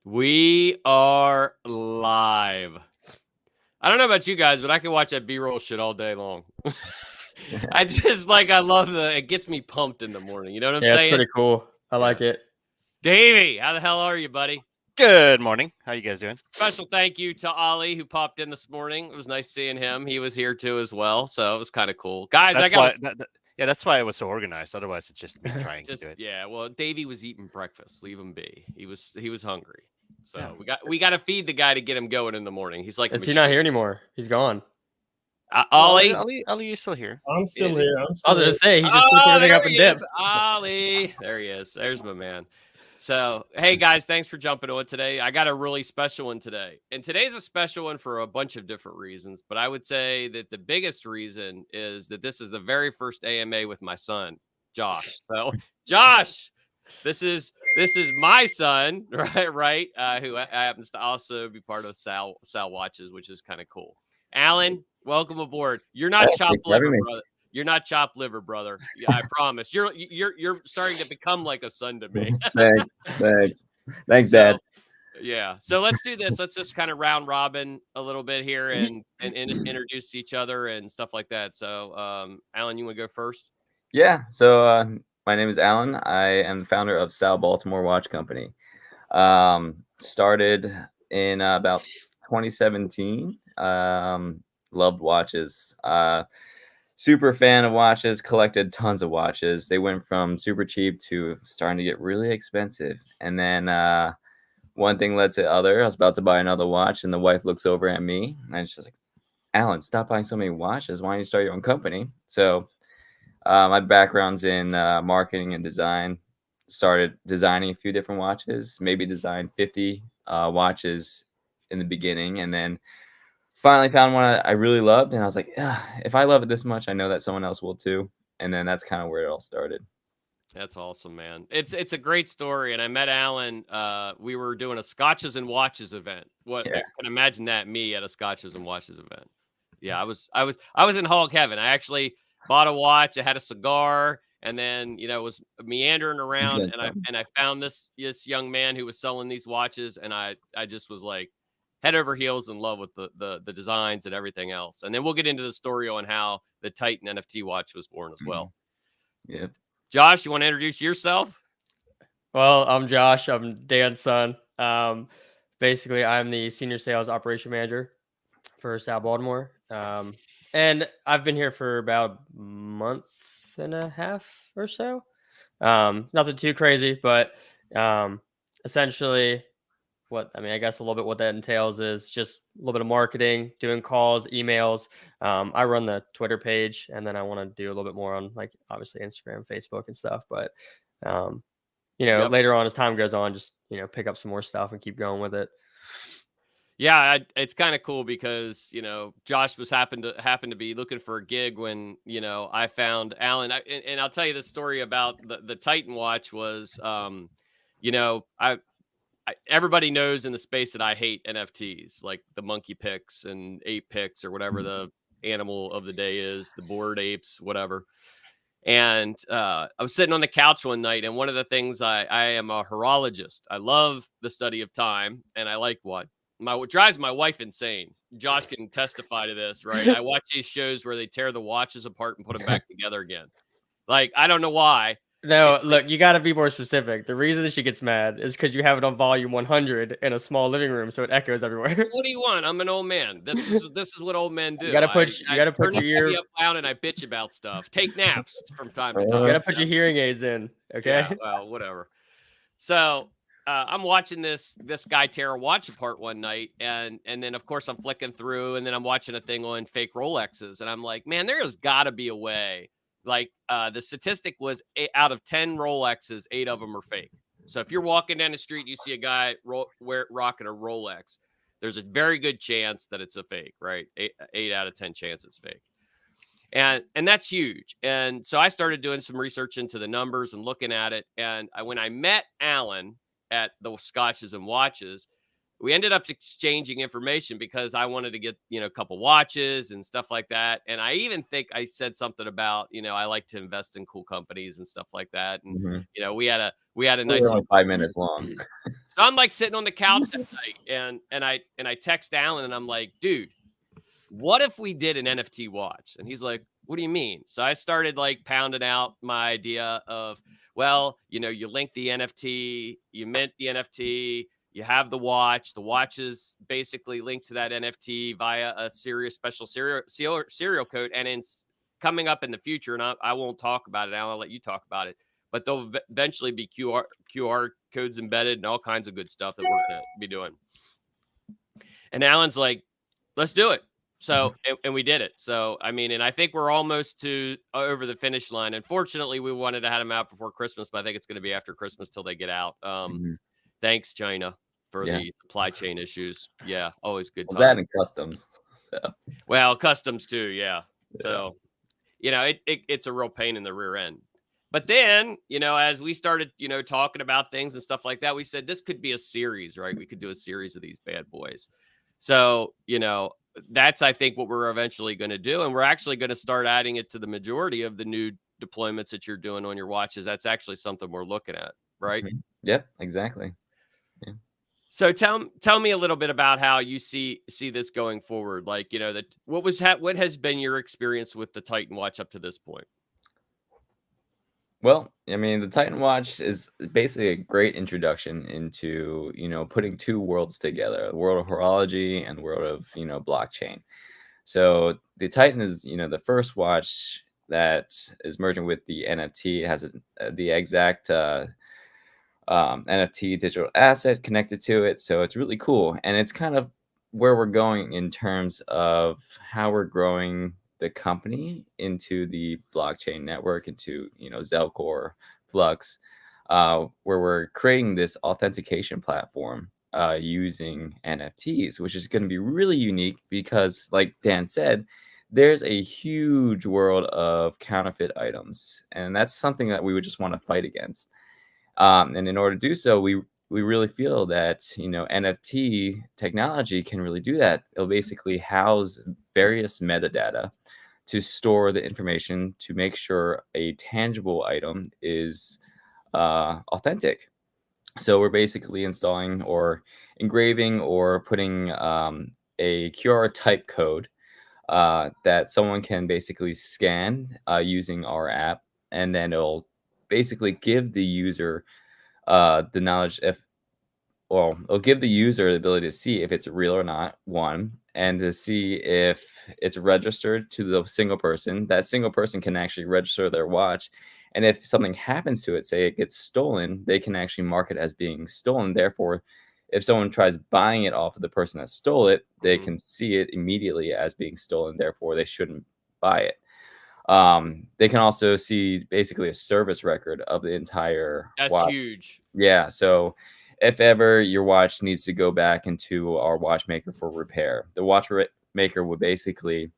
We are live. I don't know about you guys, but I can watch that B-roll shit all day long. I love it gets me pumped in the morning. You know what I'm saying? Yeah, it's pretty cool. I like it. Davey, how the hell are you, buddy? Good morning. How you guys doing? Special thank you to Ollie who popped in this morning. It was nice seeing him. He was here too as well, so it was kind of cool. Guys, That's why it was so organized. Otherwise, it's just me trying to do it. Yeah, well, Davey was eating breakfast. Leave him be. He was hungry. So we got to feed the guy to get him going in the morning. He's like, is he not here anymore? He's gone. Ollie, Ollie is still here. I'm still here. I was going to say he just sets everything up and dips. Ollie, there he is. There's my man. So, hey guys, thanks for jumping on today. I got a really special one today. And today's a special one for a bunch of different reasons. But I would say that the biggest reason is that this is the very first AMA with my son, Josh. So, Josh, this is my son, right? Who happens to also be part of Sal Watches, which is kind of cool. Alan, welcome aboard. You're not chopped liver, brother. You're not chopped liver, brother. Yeah, I promise. You're starting to become like a son to me. Thanks, Dad. Yeah. So let's do this. Let's just kind of round robin a little bit here and introduce each other and stuff like that. So, Alan, you want to go first? Yeah. So my name is Alan. I am the founder of TSAO Baltimore Watch Company. Started in about 2017. Loved watches. Super fan of watches, collected tons of watches. They went from super cheap to starting to get really expensive. And then one thing led to the other. I was about to buy another watch, and the wife looks over at me, and she's like, Alan, stop buying so many watches. Why don't you start your own company? So my background's in marketing and design. Started designing a few different watches, maybe designed 50 watches in the beginning, and then finally found one I really loved, and I was like, yeah, if I love it this much, I know that someone else will too. And then that's kind of where it all started. That's awesome, man. It's a great story. And I met Alan. We were doing a Scotches and Watches event. I can imagine that, me at a Scotches and Watches event. Yeah, I was in hog heaven. I actually bought a watch. I had a cigar, and then was meandering around, and I found this young man who was selling these watches, and I just was like, head over heels in love with the designs and everything else. And then we'll get into the story on how the Titan NFT watch was born as well. Yeah. Josh, you want to introduce yourself? Well, I'm Josh. I'm Dan's son. Basically, I'm the senior sales operation manager for TSAO Baltimore. And I've been here for about a month and a half or so. Nothing too crazy, but essentially, I guess a little bit what that entails is just a little bit of marketing, doing calls, emails. I run the Twitter page, and then I want to do a little bit more on obviously Instagram, Facebook and stuff. But, later on as time goes on, just, pick up some more stuff and keep going with it. Yeah, it's kind of cool because, Josh was happened to be looking for a gig when, I found Alan. And I'll tell you the story about the Titan watch was, everybody knows in the space that I hate NFTs, like the monkey pics and ape pics or whatever the animal of the day is, the bored apes, whatever. And I was sitting on the couch one night, and one of the things I am a horologist. I love the study of time, and I like what drives my wife insane. Josh can testify to this, right? I watch these shows where they tear the watches apart and put them back together again. Like, I don't know why. No, look, you got to be more specific. The reason that she gets mad is because you have it on volume 100 in a small living room, so it echoes everywhere. What do you want? I'm an old man. This is what old men do. You got to put your ear up loud and I bitch about stuff. Take naps from time to time. You got to put your hearing aids in. Okay. Yeah, well, whatever. So I'm watching this guy tear a watch apart one night, and then of course I'm flicking through, and then I'm watching a thing on fake Rolexes, and I'm like, man, there has got to be a way. Like the statistic was 8 out of 10 Rolexes, 8 of them are fake. So if you're walking down the street, you see a guy rocking a Rolex, there's a very good chance that it's a fake, right? 8 out of 10 chance it's fake. And that's huge. And so I started doing some research into the numbers and looking at it. And when I met Alan at the Scotches and Watches, we ended up exchanging information because I wanted to get, a couple watches and stuff like that. And I even think I said something about, I like to invest in cool companies and stuff like that. And, we had a nice 5 minutes long. So I'm like sitting on the couch that night, and I text Alan, and I'm like, dude, what if we did an NFT watch? And he's like, what do you mean? So I started like pounding out my idea of, well, you link the NFT, you mint the NFT, you have the watch is basically linked to that NFT via a special serial code. And it's coming up in the future, and I won't talk about it. I'll let you talk about it, but there'll eventually be QR codes embedded and all kinds of good stuff that we're going to be doing. And Alan's like, let's do it. So, and we did it. So, I mean, and I think we're almost over the finish line. Unfortunately, we wanted to have them out before Christmas, but I think it's going to be after Christmas till they get out. Thanks, China, for the supply chain issues. Yeah, always good time. That and customs. So. Well, customs too. Yeah. So, it's a real pain in the rear end. But then, as we started, talking about things and stuff like that, we said this could be a series, right? We could do a series of these bad boys. So, that's, I think, what we're eventually going to do. And we're actually going to start adding it to the majority of the new deployments that you're doing on your watches. That's actually something we're looking at, right? Yep, exactly. Yeah. So tell me a little bit about how you see this going forward. Like, what has been your experience with the Titan watch up to this point? Well, I mean, the Titan watch is basically a great introduction into, putting two worlds together, the world of horology and the world of, blockchain. So the Titan is, the first watch that is merging with the NFT. It has the exact NFT digital asset connected to it. So it's really cool. And it's kind of where we're going in terms of how we're growing the company into the blockchain network, into Zelcore, Flux, where we're creating this authentication platform using NFTs, which is going to be really unique because, like Dan said, there's a huge world of counterfeit items, and that's something that we would just want to fight against. And in order to do so, we really feel that NFT technology can really do that. It'll basically house various metadata to store the information to make sure a tangible item is authentic. So we're basically installing or engraving or putting a QR type code that someone can basically scan using our app, and then it'll basically give the user the knowledge it'll give the user the ability to see if it's real or not, one, and to see if it's registered to the single person. That single person can actually register their watch. And if something happens to it, say it gets stolen, they can actually mark it as being stolen. Therefore, if someone tries buying it off of the person that stole it, they can see it immediately as being stolen. Therefore, they shouldn't buy it. They can also see basically a service record of the entire watch. Huge. Yeah. So if ever your watch needs to go back into our watchmaker for repair, the watchmaker would basically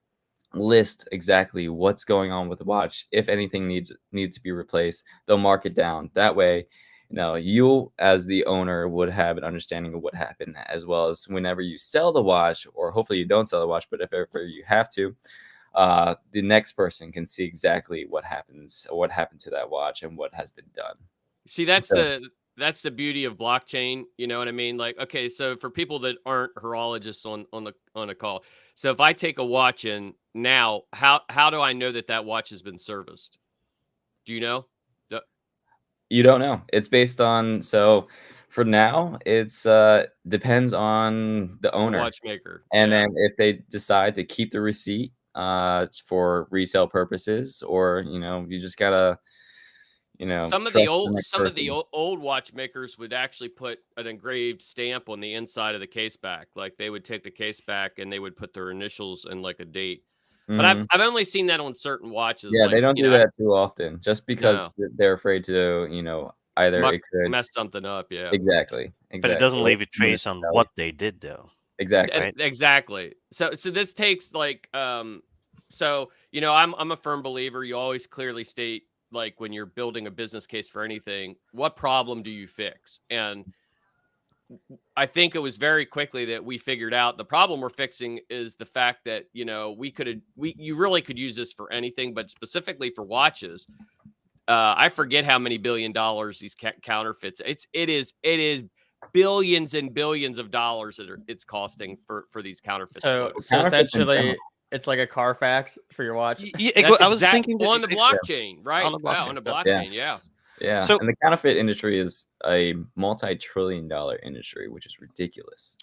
list exactly what's going on with the watch. If anything needs to be replaced, they'll mark it down. That way, you as the owner would have an understanding of what happened, as well as whenever you sell the watch, or hopefully you don't sell the watch, but if ever you have to, the next person can see exactly what happened to that watch and what has been done. See, that's the beauty of blockchain. You know what I mean? Like, okay, so for people that aren't horologists on a call, so if I take a watch in now, how do I know that watch has been serviced? Do you know? You don't know. It's based on, so for now, it's depends on the owner, the watchmaker, and then if they decide to keep the receipt for resale purposes, or you just gotta. Some of the old watchmakers would actually put an engraved stamp on the inside of the case back. Like they would take the case back and they would put their initials and like a date. But I've only seen that on certain watches. Yeah, like, they don't do that too often, just because they're afraid to, either it could mess something up. Yeah, exactly. But it doesn't leave a trace on what they did, though. Exactly. Right? Exactly. So this takes like I'm a firm believer. You always clearly state, like, when you're building a business case for anything, what problem do you fix? And I think it was very quickly that we figured out the problem we're fixing is the fact that, you really could use this for anything, but specifically for watches. I forget how many $1 billion these counterfeits. It is billions and billions of dollars that it's costing for these counterfeits. So Counterfeit's essentially, insane. it's like a Carfax for your watch. That's I was thinking that on the blockchain, right? On the Yeah, on blockchain, the so- blockchain, yeah. Yeah. So- And the counterfeit industry is a multi-trillion-dollar industry, which is ridiculous.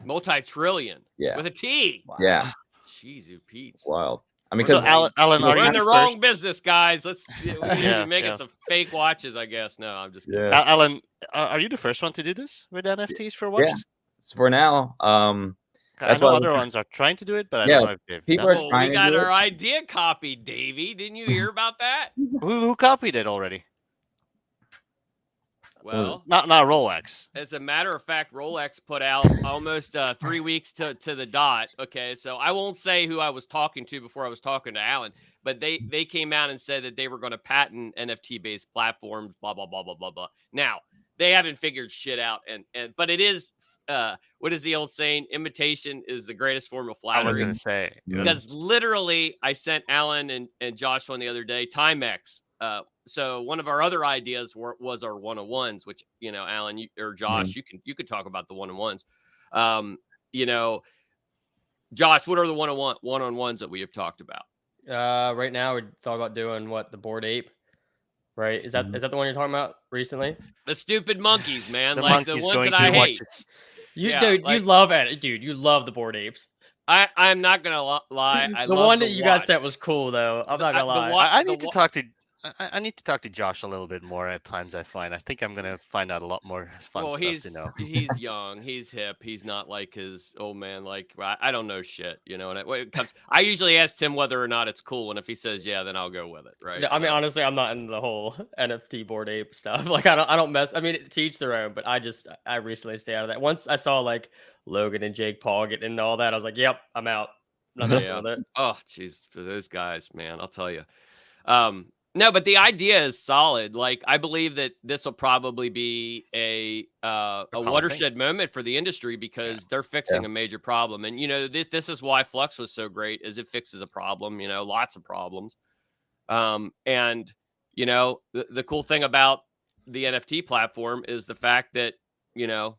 Multi-trillion. Yeah. With a T. Yeah. Jeez, you Pete. Wow. I mean, So because Alan, are We're you in the the wrong first? business, guys. We need to be Yeah, making yeah. some fake watches, I guess. No, I'm just kidding. yeah. Alan, are you the first one to do this with NFTs for watches? For now, I that's know why other ones are trying to do it, but I Yeah, don't know if they've people done are it. Oh, trying we to got do it. our idea copied, Davey. Didn't you hear about that? Who copied it already? Well, Not Rolex. as a matter of fact, Rolex put out almost 3 weeks to the dot. Okay, so I won't say who I was talking to before I was talking to Alan, but they came out and said that they were going to patent NFT-based platforms, blah, blah, blah, blah, blah, blah. Now, they haven't figured shit out, and but it is, what is the old saying? Imitation is the greatest form of I was flattery. going to say. Yeah. Because literally, I sent Alan and Josh one the other day, Timex. So one of our other ideas was our one-on-ones, which, you know, Alan or Josh, you could talk about the one-on-ones. You know, Josh, what are the one-on-ones that we have talked about? Right now we thought about doing the Bored Ape, right? Is that the one you're talking about recently? The stupid monkeys, man, The like the monkeys ones going that I through hate. watches. Dude, like- you love it, dude. You love the Bored Apes. I'm not gonna lie. I The love one the that you got watch. sent was cool, though. I'm not The- gonna the lie. wa- I the need to wa- talk to. I need to talk to Josh a little bit more at times. I think I'm gonna find out a lot more fun Well, stuff to know. he's young, he's hip, he's not like his old man. Like I don't know shit, you know. And when it comes, I usually ask him whether or not it's cool, and if he says yeah, then I'll go with it, right? I mean, So- honestly, I'm not into the whole NFT Bored Ape stuff. Like, I don't mess. I mean, to each their own. But I recently stay out of that. Once I saw like Logan and Jake Paul getting into all that, I was like, yep, I'm out. I'm not messing Yeah. with it. Oh, jeez, for those guys, man, I'll tell you. No, but the idea is solid. Like, I believe that this will probably be a common watershed moment for the industry because they're fixing a major problem. And you know, this is why Flux was so great, is it fixes a problem. You know, lots of problems. And you know, the cool thing about the NFT platform is the fact that you know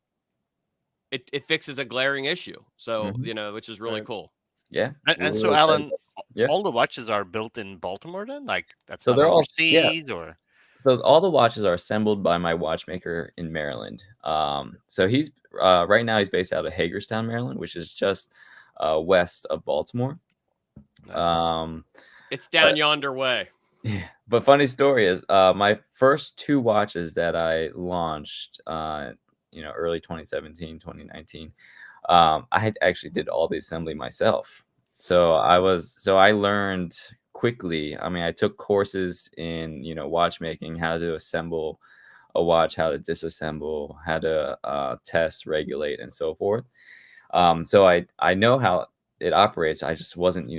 it fixes a glaring issue. So you know, which is really Right. cool. yeah. And so, Really Alan, Yeah. all the watches are built in Baltimore then? Like, that's So not they're all- overseas or? So all the watches are assembled by my watchmaker in Maryland. So he's right now he's based out of Hagerstown, Maryland, which is just west of Baltimore. Nice. It's down yonder way. Yeah. But funny story is my first two watches that I launched, early 2017, 2019, I had actually did all the assembly myself. So I learned quickly. I mean, I took courses in, watchmaking, how to assemble a watch, how to disassemble, how to test, regulate, and so forth. So I know how it operates. I just wasn't,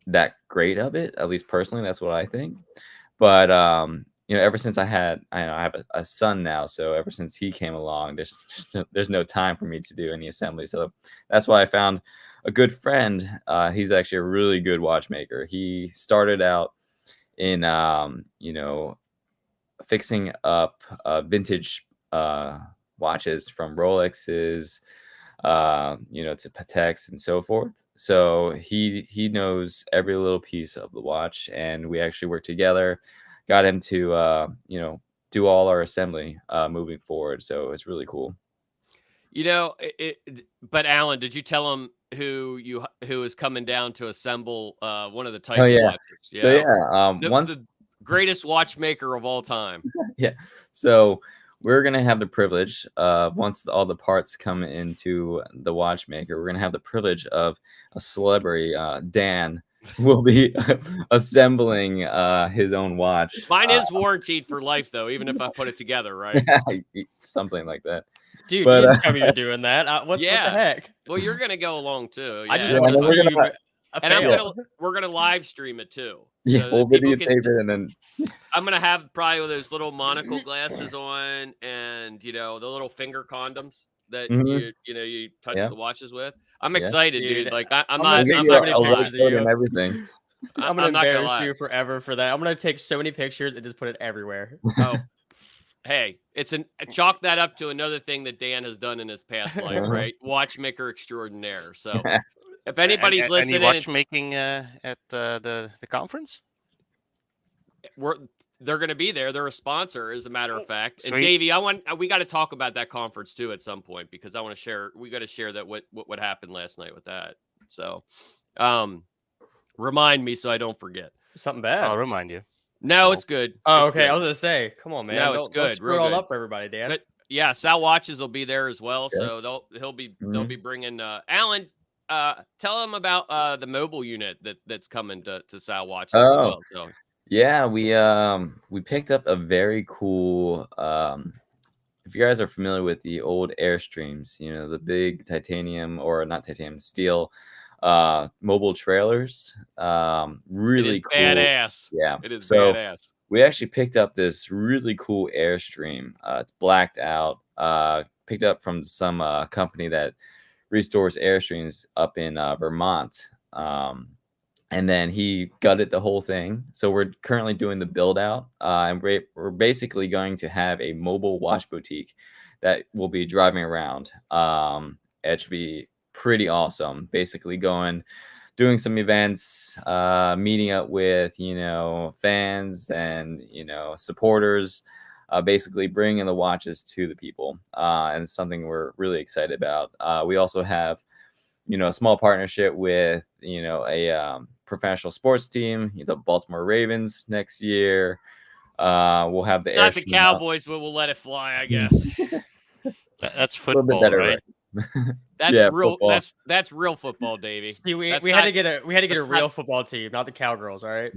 that great of it, at least personally. That's what I think. But ever since I have a son now, so ever since he came along, there's no time for me to do any assembly. So that's why I found a good friend. He's actually a really good watchmaker. He started out in fixing up vintage watches from Rolexes, to Pateks and so forth. So he knows every little piece of the watch, and we actually worked together, got him to do all our assembly moving forward. So it's really cool. But Alan, did you tell him who is coming down to assemble one of the type yeah. watches? Yeah. So The greatest watchmaker of all time. Yeah. So we're going to have the privilege, once all the parts come into the watchmaker, we're going to have the privilege of a celebrity, Dan, will be assembling his own watch. Mine is warranted for life, though, even if I put it together, right? Something like that. Dude, But, you didn't tell me you're doing that. What the heck? Well, you're going to go along, too. I just Yeah. want to we're see gonna- you. And we're gonna live stream it too. Yeah, So we'll that people videotape it and then I'm gonna have probably those little monocle glasses on, and the little finger condoms that Mhm. you touch Yeah. the watches with. I'm Yeah. excited, Dude, dude. Like I'm I'm not. gonna I'm get not so many gonna pictures lie. of you. and everything. I'm gonna not gonna embarrass lie. you forever for that. I'm gonna take so many pictures and just put it everywhere. Oh, hey, it's chalk that up to another thing that Dan has done in his past life, right? Watchmaker extraordinaire. So if anybody's listening, any watchmaking at the conference? They're going to be there. They're a sponsor, as a matter of fact. Sweet. And Davey, we got to talk about that conference too at some point, because I want to share. We got to share that what happened last night with that. So, remind me so I don't forget. Something bad. I'll remind you. No, it's good. Oh, It's okay. good. I was gonna say, come on, man. No, it's Don't good. screw Real it all good. up for everybody, Dan. But yeah, Sal Watches will be there as well. Yeah. So they'll be bringing Alan. Tell them about the mobile unit that's coming to Sal Watches as well. So. Yeah, we picked up a very cool. If you guys are familiar with the old Airstreams, you know, the big titanium, or not titanium, steel mobile trailers. Really it is cool. Badass. Yeah, it is so badass. we actually picked up this really cool Airstream. It's blacked out. Picked up from some company that restores Airstreams up in Vermont. And then he gutted the whole thing. So we're currently doing the build out. And we're basically going to have a mobile watch boutique that will be driving around. It should be pretty awesome. Basically doing some events, meeting up with, fans and, supporters, basically bringing the watches to the people. And it's something we're really excited about. We also have, a small partnership with, a professional sports team, the Baltimore Ravens next year. We'll have the not the Cowboys, but we'll let it fly, I guess. That's football, right? That's real. Football. That's real football, Davey. See, we had to get a real football team, not the Cowgirls. All right.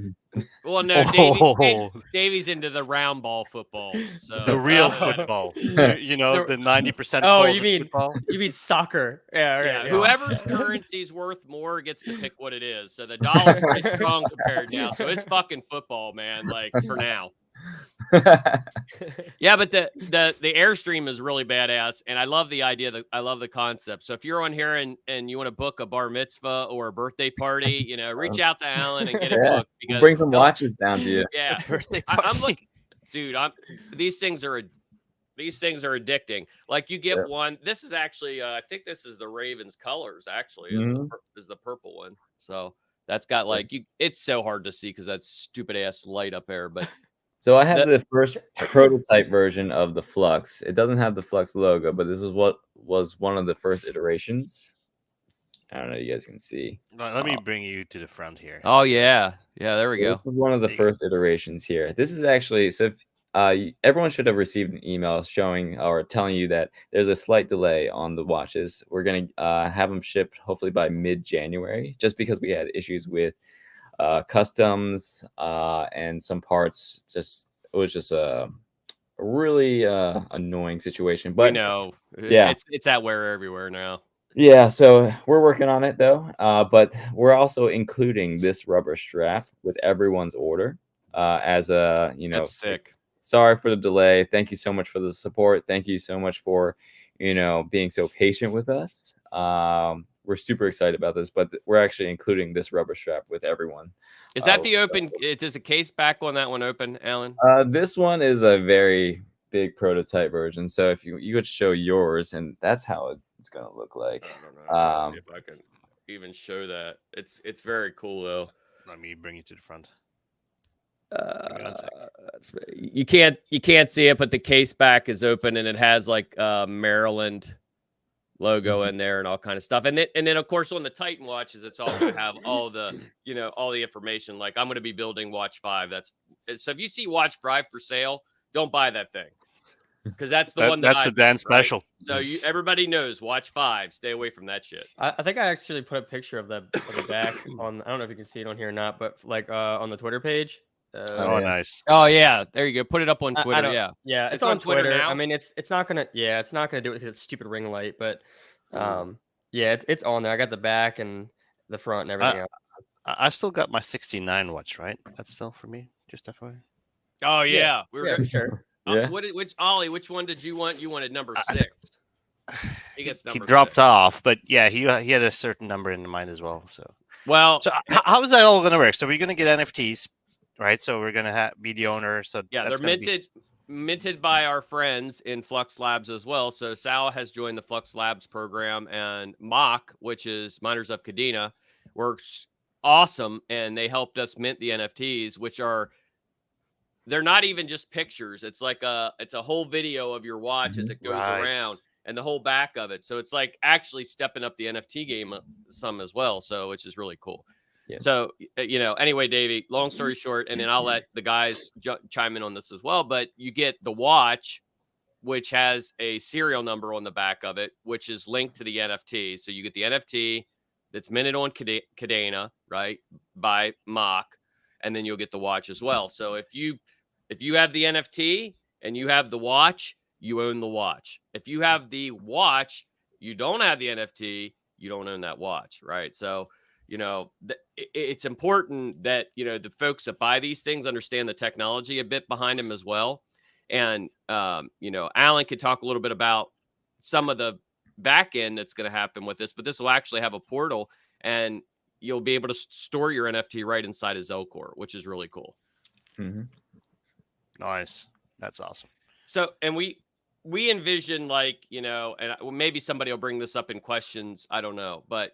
Well, no, Davey's into the round ball football. So the real football. the 90%. Oh, you mean soccer? Yeah. Yeah. Whoever's currency's worth more gets to pick what it is. So the dollar's pretty strong compared now. So it's fucking football, man. Like for now. Yeah, but the Airstream is really badass, and I love the idea. I love the concept. So if you're on here and you want to book a bar mitzvah or a birthday party, reach out to Alan and get it booked. Because bring some watches down to you. Yeah, I'm looking, dude. These things are addicting. Like you get one. This is actually, I think this is the Ravens colors. Actually, is the purple one. So that's got it's so hard to see because that stupid ass light up there, but. So I have the first prototype version of the Flux. It doesn't have the Flux logo, but this is what was one of the first iterations. I don't know. You guys can see. Let me bring you to the front here. Oh yeah, there we go. This is one of the first iterations here. This is actually so. If everyone should have received an email showing or telling you that there's a slight delay on the watches. We're gonna have them shipped hopefully by mid-January, just because we had issues with customs and some parts. It was just a really annoying situation, but it's at wear everywhere now. Yeah, so we're working on it though, but we're also including this rubber strap with everyone's order as a that's sick. Sorry for the delay. Thank you so much for the support. Thank you so much for being so patient with us. We're super excited about this, but we're actually including this rubber strap with everyone. Is that the open? Does a case back on that one open, Alan? This one is a very big prototype version. So if you could show yours, and that's how it's gonna look like. I don't know. See if I can even show that. It's very cool though. Let me bring you to the front. You can't see it, but the case back is open and it has Maryland logo in there and all kind of stuff. And then of course on the Titan watches, it's all going to have all the all the information. Like I'm going to be building watch 5. So if you see watch 5 for sale, don't buy that thing because that's the one that's a Dan special. Right? So everybody knows watch 5. Stay away from that shit. I think I actually put a picture of the back on. I don't know if you can see it on here or not, but on the Twitter page. Nice. Oh yeah, there you go. Put it up on Twitter. Yeah, it's on Twitter now. I mean, it's not gonna do it because it's stupid ring light, but it's on there. I got the back and the front and everything else. I still got my 69 watch, right? That's still for me. Just FYI. Oh yeah, we were sure. Which one did you want? You wanted number 6. He gets number. He dropped 6. off, but yeah, he had a certain number in mind as well. So how is that all going to work? So we're going to get NFTs. Right, so we're gonna be the owner. So yeah, they're minted. minted by our friends in Flux Labs as well. So Sal has joined the Flux Labs program, and Mock, which is Miners of Kadena, works awesome, and they helped us mint the NFTs, which are, they're not even just pictures. It's like it's a whole video of your watch as it goes Right. around, and the whole back of it. So it's like actually stepping up the NFT game some as well. So, which is really cool. Yeah. So, anyway, Davey, long story short, and then I'll let the guys chime in on this as well, but you get the watch, which has a serial number on the back of it, which is linked to the NFT. So you get the NFT that's minted on Kadena, right, by Mock, and then you'll get the watch as well. So if you have the NFT and you have the watch, you own the watch. If you have the watch, you don't have the NFT, you don't own that watch, right? So, it's important that, the folks that buy these things understand the technology a bit behind them as well. And, Alan could talk a little bit about some of the back end that's going to happen with this, but this will actually have a portal, and you'll be able to store your NFT right inside of Zelcore, which is really cool. Mm-hmm. Nice. That's awesome. So, and we envision, like, and maybe somebody will bring this up in questions, I don't know, but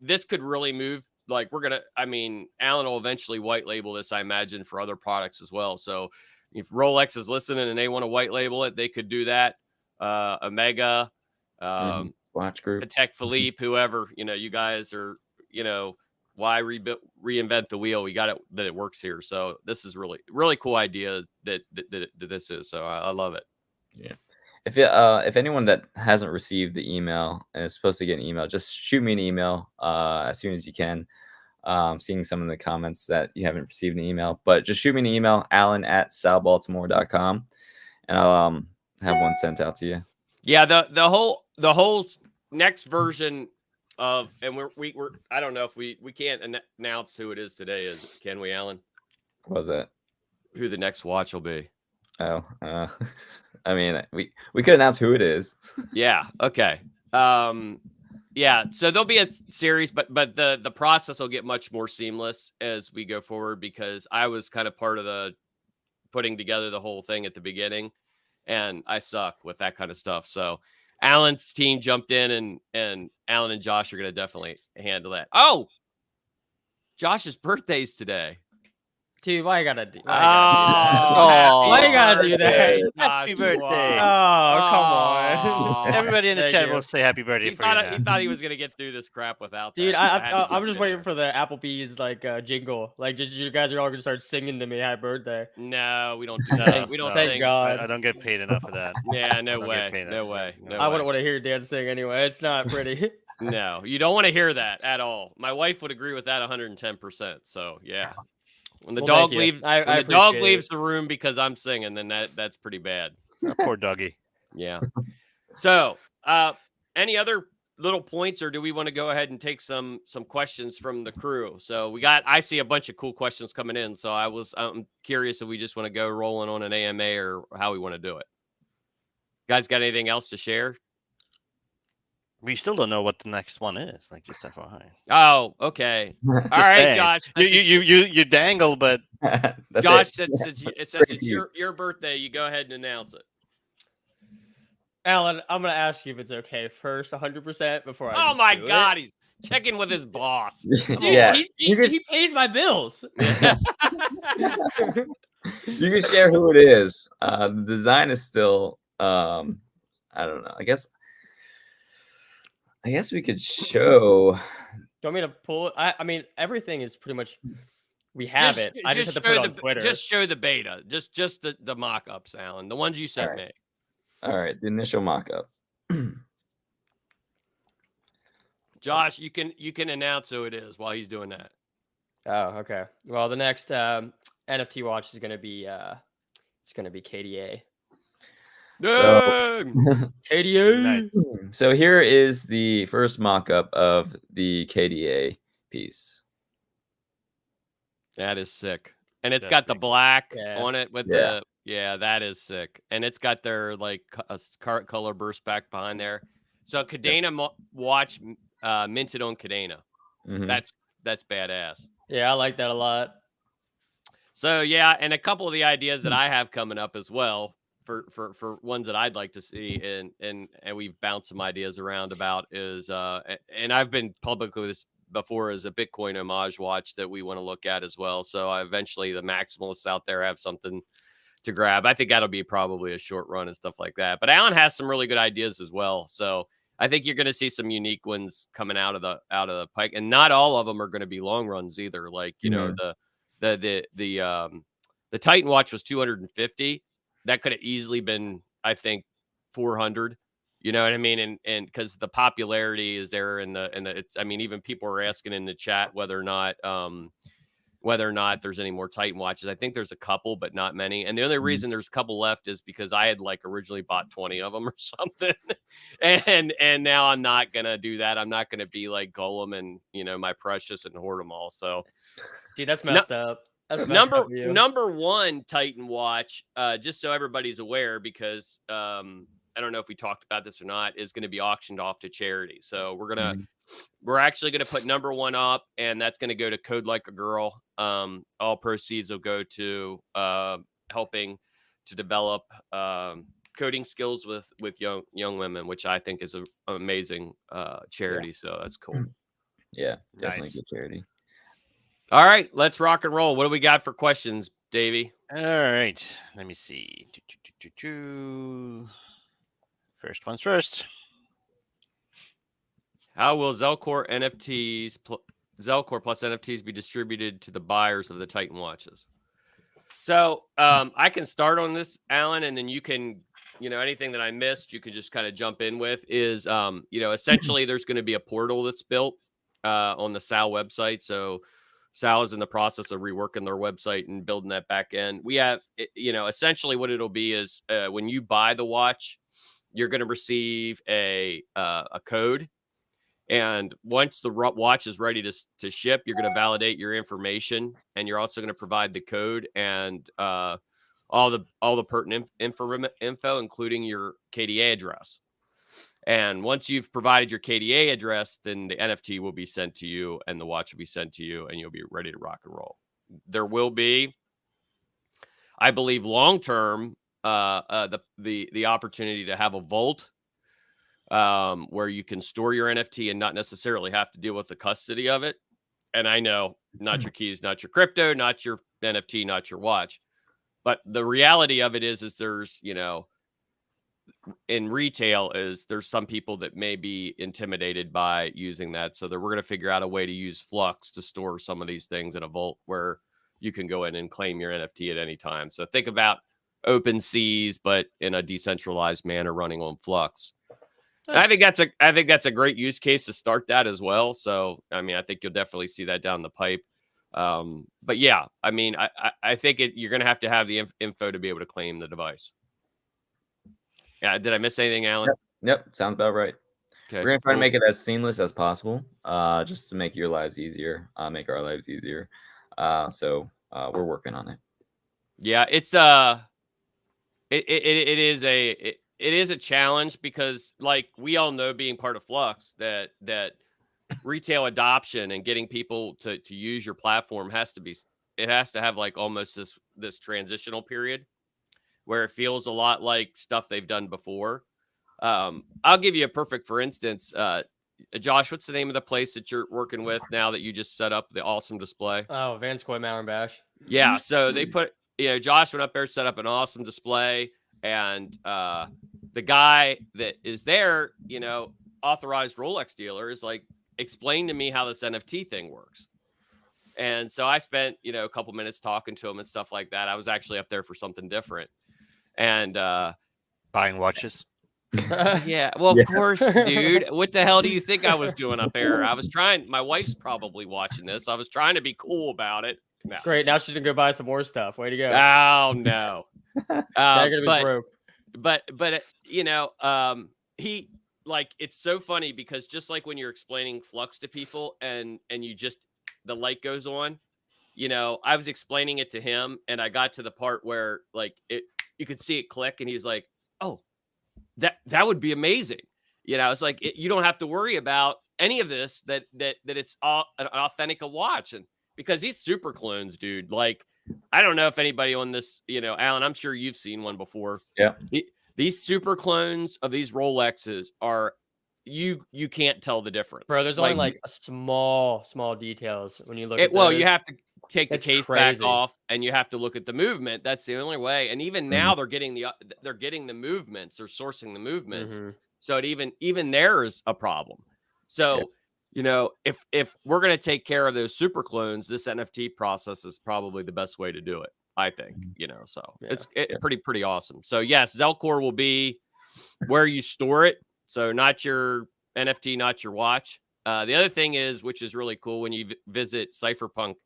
this could really move. Like, Alan will eventually white label this, I imagine, for other products as well. So if Rolex is listening and they want to white label it, they could do that. Omega, Watch Group, Patek Philippe, whoever, you guys are, why reinvent the wheel? We got it, that it works here. So this is really, really cool idea that this is. So I love it. Yeah. If anyone that hasn't received the email and is supposed to get an email, just shoot me an email as soon as you can. Seeing some of the comments that you haven't received an email, but just shoot me an email, alan@salbaltimore.com, and I'll have one sent out to you. Yeah, the whole next version of, and we're I don't know if we can't announce who it is today, can we, Alan? What was that? Who the next watch will be? Oh, we could announce who it is. Yeah. Okay. Yeah. So there'll be a series, but the process will get much more seamless as we go forward, because I was kind of part of the putting together the whole thing at the beginning, and I suck with that kind of stuff. So Alan's team jumped in, and Alan and Josh are going to definitely handle that. Oh, Josh's birthday's today. Dude, why you gotta do that? Why you gotta do that? Happy birthday. Oh, come on. Everybody in the Thank chat you. will say happy birthday He for you. he thought he was gonna get through this crap without Dude, that. I'm just waiting for the Applebee's jingle. Like, just you guys are all gonna start singing to me happy birthday. No, we don't do that. We don't Thank sing. God. I don't get paid enough for that. Yeah, no I don't way. get paid No enough. way. No I way. wouldn't want to hear Dan sing anyway. It's not pretty. No, you don't want to hear that at all. My wife would agree with that 110%. So yeah. When the Well, dog thank you. leaves, I when the dog appreciate leaves it. the room because I'm singing, then that's pretty bad. Oh, poor doggy. Yeah. So, any other little points, or do we want to go ahead and take some questions from the crew? So I see a bunch of cool questions coming in. So I'm curious if we just want to go rolling on an AMA or how we want to do it. Guys, got anything else to share? We still don't know what the next one is. Like, just FYI. Oh, okay. All Just right, saying. Josh. You dangle, but That's Josh, it. since it's your birthday, you go ahead and announce it. Alan, I'm gonna ask you if it's okay first, 100% before I. Oh my God, he's checking with his boss. Dude, Yeah. he pays my bills. You can share who it is. The design is still I don't know. I guess we could show. Do you want me to pull it? I mean, everything is pretty much. We have it. I just have to put it on Twitter. Just show the beta. Just the mock-ups, Alan. The ones you sent me. All right, the initial mock-up. Josh, you can announce who it is while he's doing that. Oh, okay. Well, the next NFT watch is gonna be KDA. So- KDA. Nice. So here is the first mock-up of the KDA piece. That is sick. And it's That's got the pretty cool. black Yeah. on it with Yeah. that is sick. And it's got their color burst back behind there. So Kadena watch minted on Kadena. Mhm. That's badass. Yeah, I like that a lot. So yeah, and a couple of the ideas that I have coming up as well for ones that I'd like to see, and we've bounced some ideas around about is and I've been publicly this before, is a Bitcoin homage watch that we want to look at as well. So eventually the maximalists out there have something to grab. I think that'll be probably a short run and stuff like that. But Alan has some really good ideas as well. So I think you're going to see some unique ones coming out of the pike, and not all of them are going to be long runs either. Like, you know, the Titan watch was 250. That could have easily been, I think, 400. You know what I mean? And because the popularity is there, and it's, I mean, even people are asking in the chat whether or not there's any more Titan watches. I think there's a couple, but not many. And the only reason there's a couple left is because I had like originally bought 20 of them or something. and now I'm not going to do that. I'm not going to be like Golem and, you know, my precious and hoard them all. So Dude, that's messed up. That's messed up of you. Number one Titan watch, just so everybody's aware, because I don't know if we talked about this or not, is going to be auctioned off to charity. So we're actually going to put number one up, and that's going to go to Code Like a Girl. All proceeds will go to helping to develop coding skills with young women, which I think is an amazing charity. Yeah. So that's cool. Yeah, definitely Nice. good charity. All right, let's rock and roll. What do we got for questions, Davey? All right, let me see. First one's first. How will Zelcore plus NFTs be distributed to the buyers of the Titan watches? So I can start on this, Alan, and then you can, you know, anything that I missed, you could just kind of jump in with. Is you know, essentially there's going to be a portal that's built on the SAO website. So SAO is in the process of reworking their website and building that back end. We have, you know, essentially what it'll be is when you buy the watch, you're going to receive a code. And once the watch is ready to ship, you're going to validate your information, and you're also going to provide the code and all the pertinent info, including your KDA address. And once you've provided your KDA address, then the NFT will be sent to you, and the watch will be sent to you, and you'll be ready to rock and roll. There will be, I believe, long term, the opportunity to have a vault where you can store your NFT and not necessarily have to deal with the custody of it. And I know, not your keys, not your crypto, not your NFT, not your watch. But the reality of it is there's, you know, in retail is there's some people that may be intimidated by using that. So we're going to figure out a way to use Flux to store some of these things in a vault where you can go in and claim your NFT at any time. So think about open seas, but in a decentralized manner running on Flux. Nice. I think that's a great use case to start that as well. So, I mean, I think you'll definitely see that down the pipe. But yeah, I mean, I think you're going to have the info to be able to claim the device. Yeah. Did I miss anything, Alan? Yep. Sounds about right. Okay. We're going to try to make it as seamless as possible, just to make your lives easier, make our lives easier. So we're working on it. Yeah, it's it is a challenge because, like, we all know, being part of Flux, that retail adoption and getting people to use your platform has to have like almost this transitional period where it feels a lot like stuff they've done before. I'll give you a perfect, for instance, Josh, what's the name of the place that you're working with now that you just set up the awesome display? Oh, Vanscoy Mountain Bash. Yeah, so they put, you know, Josh went up there, set up an awesome display, and the guy that is there, you know, authorized Rolex dealer, is like, explain to me how this NFT thing works. And so I spent, you know, a couple minutes talking to him and stuff like that. I was actually up there for something different. And buying watches. Yeah, well, of course, dude. What the hell do you think I was doing up there? I was trying, my wife's probably watching this. I was trying to be cool about it. No. Great. Now she's gonna go buy some more stuff. Way to go. Oh no. They're gonna be broke. But you know, he, like, it's so funny because just like when you're explaining Flux to people and you just, the light goes on, you know, I was explaining it to him and I got to the part where, like, you could see it click and he's like, oh, that would be amazing. You know, it's like, you don't have to worry about any of this, that it's all an authentic watch. And because these super clones, dude, like, I don't know if anybody on this, Alan, I'm sure you've seen one before. Yeah. These super clones of these Rolexes are, you can't tell the difference. Bro, there's only like a small details when you look at well, those. you have to take the It's case crazy. back off, and you have to look at the movement. That's the only way. And even now they're getting the movements, or sourcing the movements. So it even there is a problem. So, if we're going to take care of those super clones, this NFT process is probably the best way to do it, I think, so it's pretty awesome. So yes, Zelcore will be where you store it. So not your NFT, not your watch. The other thing is, which is really cool, when you visit Cypherpunk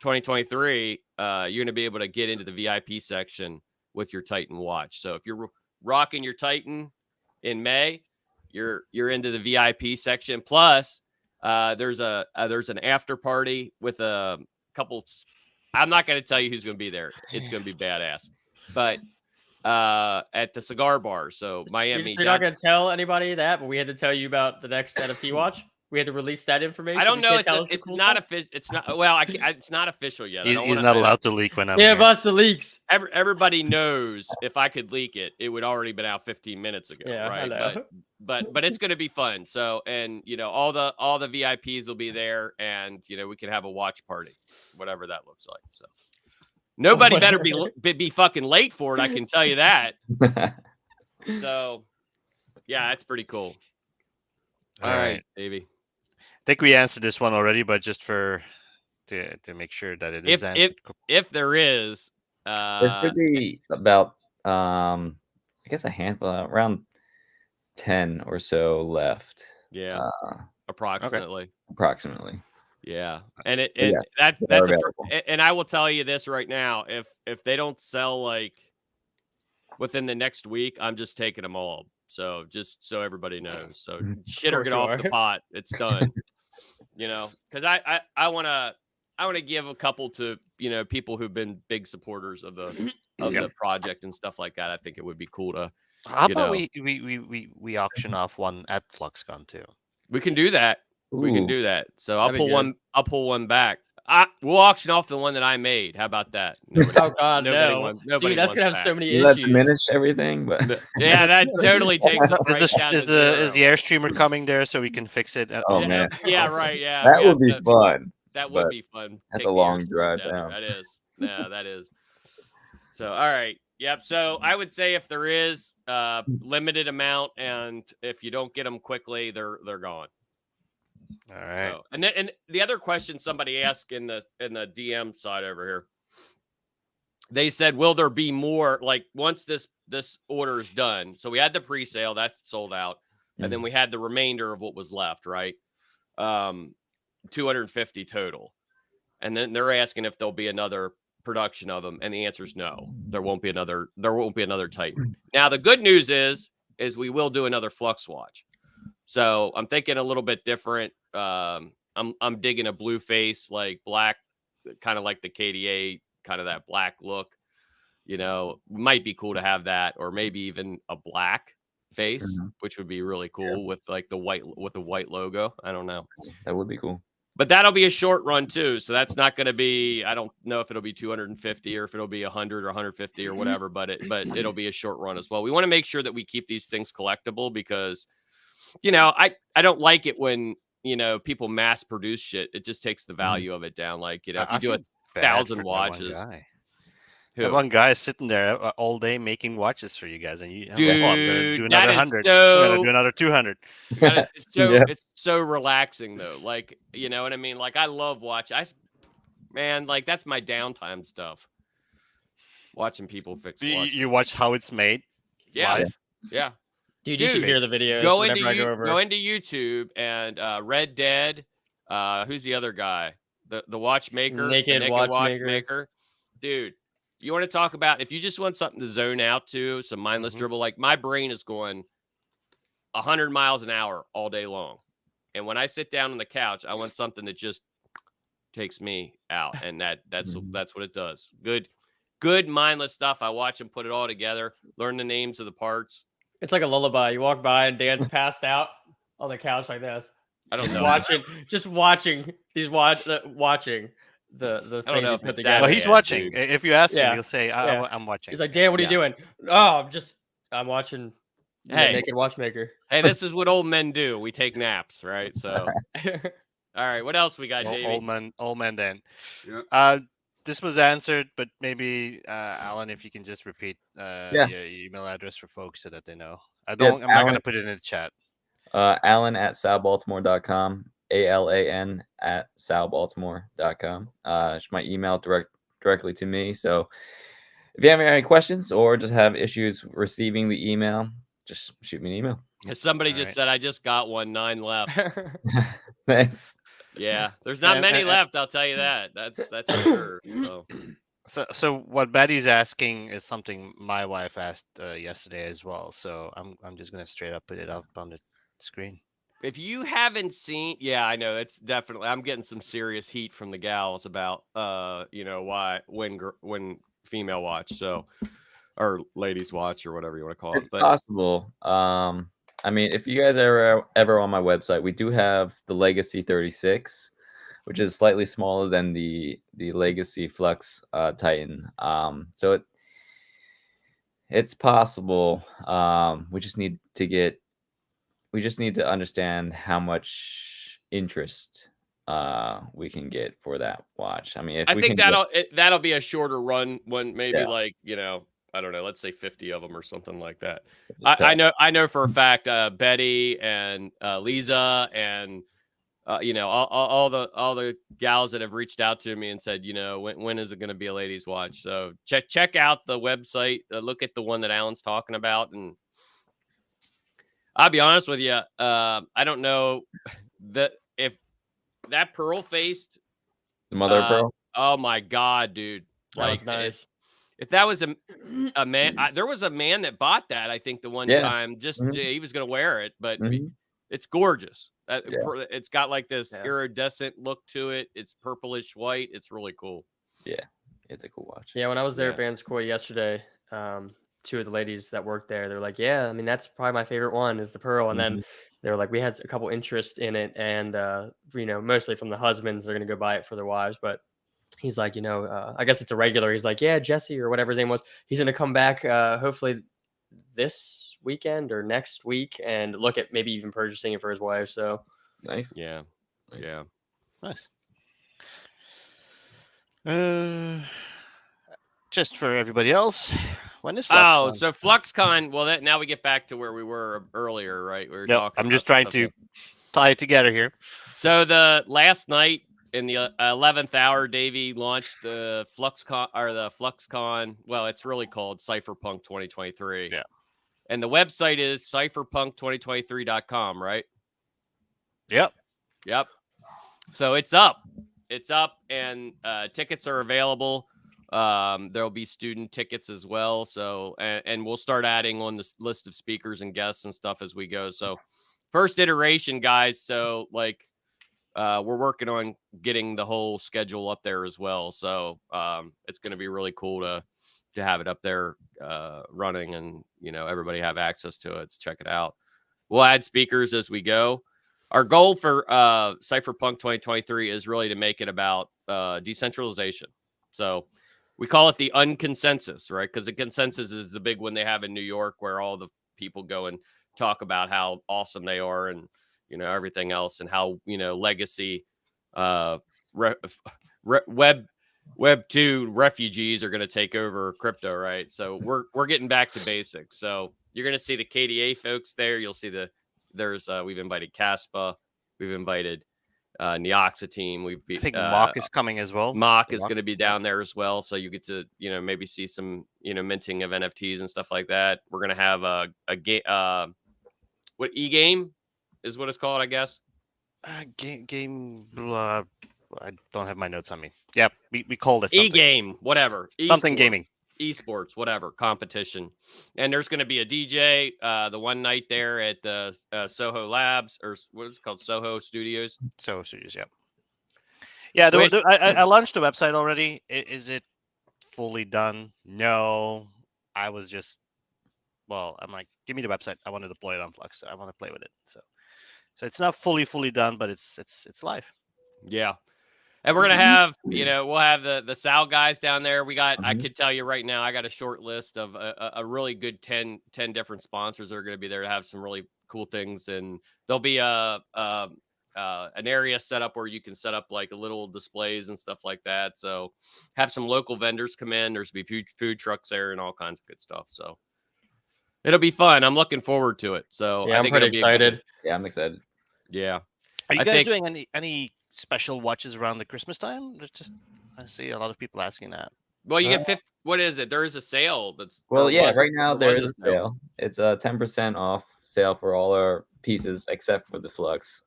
2023, you're going to be able to get into the VIP section with your Titan watch. So if you're rocking your Titan in May, you're into the VIP section. Plus, there's an after party with a couple. I'm not going to tell you who's going to be there. It's going to be badass. But at the cigar bar, so Miami. You're not going to tell anybody that, but we had to tell you about the next NFT watch. We had to release that information. I don't know. It's not official. It's not. Well, it's not official yet. He's not allowed to leak when I'm Give here. us the leaks. Everybody knows if I could leak it, it would already been out 15 minutes ago. Yeah, right. I know. But it's going to be fun. So, and all the VIPs will be there, and we can have a watch party, whatever that looks like. So nobody better be fucking late for it. I can tell you that. So yeah, that's pretty cool. All right, Davey. I think we answered this one already, but just to make sure that it is answered. If there is, there should be about I guess a handful, around 10 or so left. Yeah, approximately. Okay. Approximately. Yeah, and yes, that's and I will tell you this right now: if they don't sell like within the next week, I'm just taking them all. So just so everybody knows, so shit or get off the pot. It's done. Because I want to give a couple to people who've been big supporters of the project and stuff like that. I think it would be cool to. How about we auction off one at FluxCon too? We can do that. Ooh. We can do that. So I'll pull one back. We'll auction off the one that I made. How about that? Oh God, no! Dude, that's gonna have so many issues. Diminish everything, but yeah, that totally takes up. Right down is the Airstreamer coming there so we can fix it? Oh man, yeah, right, yeah. That would be fun. That would be fun. That's a long drive down. That is. Yeah, that is. So all right, yep. So I would say if there is limited amount, and if you don't get them quickly, they're gone. All right. So, and the other question somebody asked in the DM side over here, they said, will there be more, like once this order is done? So we had the pre-sale that sold out, and then we had the remainder of what was left, right? 250 total. And then they're asking if there'll be another production of them, and the answer is no. There won't be another Titan. Now the good news is we will do another Flux watch. So I'm thinking a little bit different. I'm digging a blue face, like black, kind of like the KDA, kind of that black look. Might be cool to have that, or maybe even a black face, which would be really cool with like the white logo. I don't know. That would be cool. But that'll be a short run too. So that's not going to be, I don't know if it'll be 250 or if it'll be 100 or 150 or whatever, but it'll be a short run as well. We want to make sure that we keep these things collectible because I don't like it when, people mass produce shit. It just takes the value of it down. Like, if you do 1,000 watches. That one guy is sitting there all day making watches for you guys, and you Dude, I'm gonna do another 100. So, I'm gonna do another 200. It's so relaxing though. Like, you know what I mean? Like, I love watching. Like that's my downtime stuff. Watching people fix watches. You watch how it's made. Yeah. Live? Yeah. Dude, you should hear the videos. Go into YouTube and Red Dead. Who's the other guy? The watchmaker. Naked Watchmaker. Dude, you want to talk about if you just want something to zone out to, some mindless dribble. Like my brain is going 100 miles an hour all day long, and when I sit down on the couch, I want something that just takes me out, and that's what it does. Good mindless stuff. I watch them put it all together, learn the names of the parts. It's like a lullaby. You walk by and Dan's passed out on the couch like this. I don't know. Watching. He's watching the I don't things know you if put it's that together. Well, he's bad, watching. dude. If you ask him, Yeah. he'll say, Yeah. I'm watching. He's like, Dan, what are you Yeah. doing? Oh, I'm watching Hey. Naked Watchmaker. Hey, this is what old men do. We take naps, right? So, all right. What else we got, Davey? Old man Dan. Yeah. This was answered, but maybe Alan, if you can just repeat Yeah. your email address for folks so that they know. I'm Yes, not going to put it in the chat. Alan at salbaltimore.com. ALAN at salbaltimore.com. It's my email directly to me. So if you have any questions or just have issues receiving the email, just shoot me an email. Somebody just said, I just got 9 left. Thanks. Yeah, there's not many left. I'll tell you that. That's for sure. So what Betty's asking is something my wife asked yesterday as well. So I'm just gonna straight up put it up on the screen. If you haven't seen, yeah, I know it's definitely. I'm getting some serious heat from the gals about, why when female watch, so or ladies watch or whatever you want to call It's it. But possible. I mean, if you guys are ever on my website, we do have the Legacy 36, which is slightly smaller than the Legacy Flux Titan. So it's possible. We just need to understand how much interest we can get for that watch. I mean, if I we think can that'll be a shorter run one, maybe Yeah. like, I don't know, let's say 50 of them or something like that. Just I know for a fact Betty and Lisa and all the gals that have reached out to me and said, when is it going to be a ladies watch? So check out the website, look at the one that Alan's talking about, and I'll be honest with you, I don't know if that pearl faced the mother of pearl. Oh my god, dude! That's nice. If that was a man, there was a man that bought that. I think the one time, just he was going to wear it, but it's gorgeous. It's got like this iridescent look to it. It's purplish white. It's really cool. Yeah, it's a cool watch. Yeah, when I was there at Vanscoy yesterday, two of the ladies that worked there, they're like, yeah, I mean, that's probably my favorite one is the pearl. And then they were like, we had a couple interest in it, and mostly from the husbands, they're gonna go buy it for their wives, but he's like, I guess it's a regular. He's like, yeah, Jesse or whatever his name was. He's going to come back hopefully this weekend or next week and look at maybe even purchasing it for his wife. So nice. Yeah. Nice. Yeah. Nice. Just for everybody else, when is FluxCon? So FluxCon. Well, now we get back to where we were earlier, right? We were talking. I'm just trying to tie it together here. So the last night, in the 11th hour, Davey launched the FluxCon. Well, it's really called Cypherpunk 2023. Yeah. And the website is cypherpunk2023.com, right? Yep. So it's up. And tickets are available. There'll be student tickets as well. So, and we'll start adding on this list of speakers and guests and stuff as we go. So first iteration, guys. So we're working on getting the whole schedule up there as well. So it's going to be really cool to have it up there running, and everybody have access to it. So check it out. We'll add speakers as we go. Our goal for Cypherpunk 2023 is really to make it about decentralization. So we call it the unconsensus, right? Because the consensus is the big one they have in New York, where all the people go and talk about how awesome they are and everything else, and how legacy web 2 refugees are going to take over crypto, right? So we're getting back to basics. So you're going to see the KDA folks there. You'll see we've invited Caspa, we've invited Neoxa team. I think Mock is coming as well. Mock is going to be down there as well. So you get to maybe see some minting of NFTs and stuff like that. We're going to have a game. What e-game is what it's called, I guess. Game. Blah, I don't have my notes on me. Yeah, we called it something. E-game, whatever. Something gaming. Esports, whatever, competition. And there's going to be a DJ the one night there at the Soho Labs, or what is it called? Soho Studios. Soho Studios, yeah. Yeah, I launched the website already. Is it fully done? No. I was just, I'm like, give me the website. I want to deploy it on Flux. I want to play with it. So it's not fully done, but it's live. Yeah. And we're gonna have, we'll have the Sal guys down there. We got, I Mhm. could tell you right now, I got a short list of a really good 10 different sponsors that are gonna be there to have some really cool things. And there'll be an area set up where you can set up like little displays and stuff like that. So have some local vendors come in. There's be food trucks there and all kinds of good stuff. So it'll be fun. I'm looking forward to it. So Yeah, I I'm think pretty it'll be a good excited. one. Yeah, I'm excited. Yeah. Are you I guys think- doing any special watches around the Christmas time? There's just I see a lot of people asking that. Well, you get 50. What is it? There is a sale. That's Well, or yeah, was- right now there there was is a sale. It's a 10% off sale for all our pieces except for the Flux.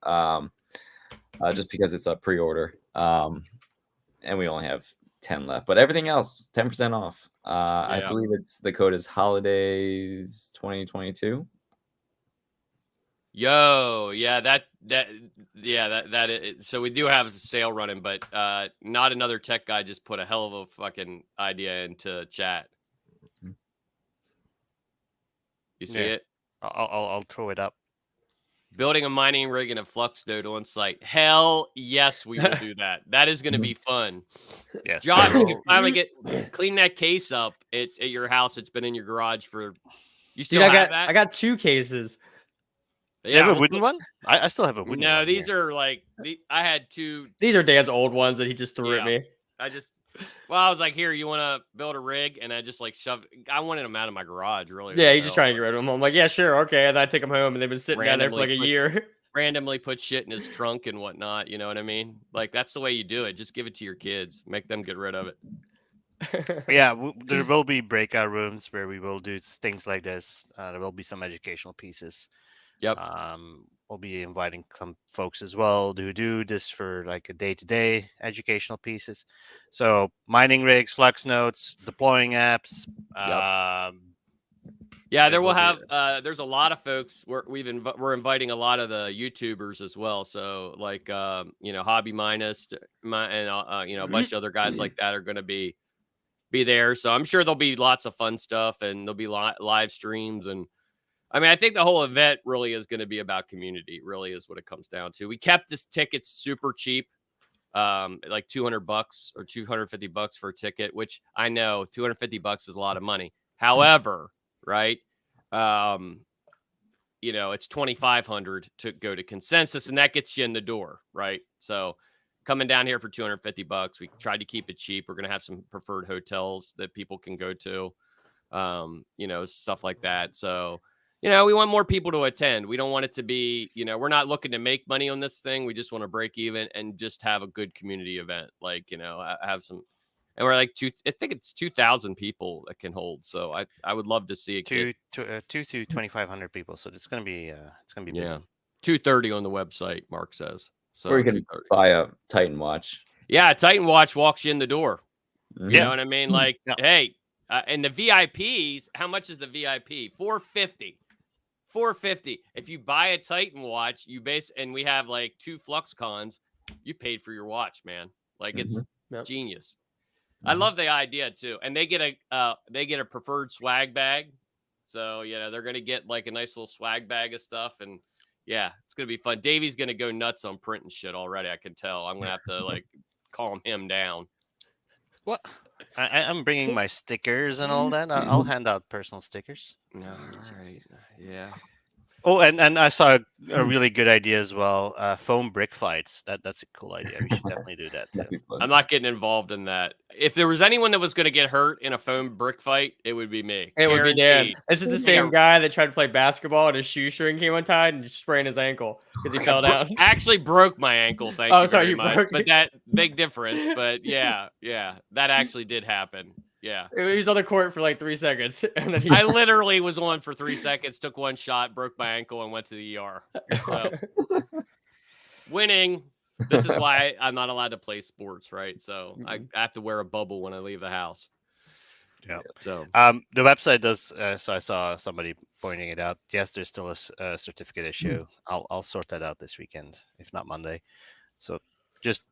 Just because it's a pre-order. And we only have 10 left, but everything else 10% off. I Yeah. believe the code is holidays 2022. Yo, yeah, so we do have a sale running, but not another tech guy just put a hell of a fucking idea into chat. You see Yeah. it? I'll throw it up. Building a mining rig and a Flux node on site. Hell yes, we will do that. That is going to be fun. Yes. Josh, you so- can finally clean that case up at your house. It's been in your garage for. You still Dude, have that? I got 2 cases. Do you have a we'll wooden put- one? I still have a wooden one. No, these here. are like I had 2. These are Dan's old ones that he just threw at Yeah. me. I was like, here, you want to build a rig? And I just like shoved. I wanted them out of my garage, really. Yeah, he's just trying to get rid of them. I'm like, yeah, sure, okay. And then I take them home, and they've been sitting down there for like Randomly a put- year. randomly put shit in his trunk and whatnot. You know what I mean? Like that's the way you do it. Just give it to your kids. Make them get rid of it. Yeah, there will be breakout rooms where we will do things like this. There will be some educational pieces. Yep. We'll be inviting some folks as well who do this for like a day-to-day educational pieces. So mining rigs, Flux nodes, deploying apps. Yeah, It there will will be- have. There's a lot of folks. We're inviting a lot of the YouTubers as well. So like Hobby Minus, and a bunch of other guys like that are going to be there. So I'm sure there'll be lots of fun stuff, and there'll be live streams. And I mean, I think the whole event really is going to be about community. Really is what it comes down to. We kept this tickets super cheap, like $200 or $250 for a ticket, which I know $250 is a lot of money. However, right, it's $2,500 to go to consensus, and that gets you in the door, right? So coming down here for $250, we tried to keep it cheap. We're going to have some preferred hotels that people can go to, stuff like that. So, we want more people to attend. We don't want it to be, we're not looking to make money on this thing. We just want to break even and just have a good community event. Like, have some, and we're like I think it's 2,000 people that can hold. So I would love to see it. 2 to 2,500 people. So it's gonna be busy. Yeah. 230 on the website, Mark says. So Or you can 230. buy a Titan watch. Yeah, Titan Watch walks you in the door. Mhm. You know what I mean? Like, Yeah. hey, and the VIPs, how much is the VIP? $450. $450. If you buy a Titan watch, and we have like 2 Flux cons, you paid for your watch, man. Like it's Yep. genius. I love the idea too. And they get a preferred swag bag. So, they're going to get like a nice little swag bag of stuff. And yeah, it's going to be fun. Davey's going to go nuts on printing shit already. I can tell. I'm going to have to like calm him down. What? I'm bringing my stickers and all that. I'll hand out personal stickers. All right. Yeah. Oh, and I saw a really good idea as well. Foam brick fights. That's a cool idea. We should definitely do that too. That'd be fun. I'm not getting involved in that. If there was anyone that was going to get hurt in a foam brick fight, it would be me. It would be Dan. Guaranteed. This is the Like same a- guy that tried to play basketball and his shoestring came untied and just sprained his ankle because he fell down. Actually broke my ankle. Thank Oh, you sorry, very you much. broke But it. that big difference. But yeah, that actually did happen. Yeah. He was on the court for like 3 seconds, and then he. I literally was on for 3 seconds, took one shot, broke my ankle, and went to the ER. So, winning. This is why I'm not allowed to play sports, right? So I have to wear a bubble when I leave the house. Yeah. So The website does. So I saw somebody pointing it out. Yes, there's still a certificate issue. I'll sort that out this weekend, if not Monday. So just.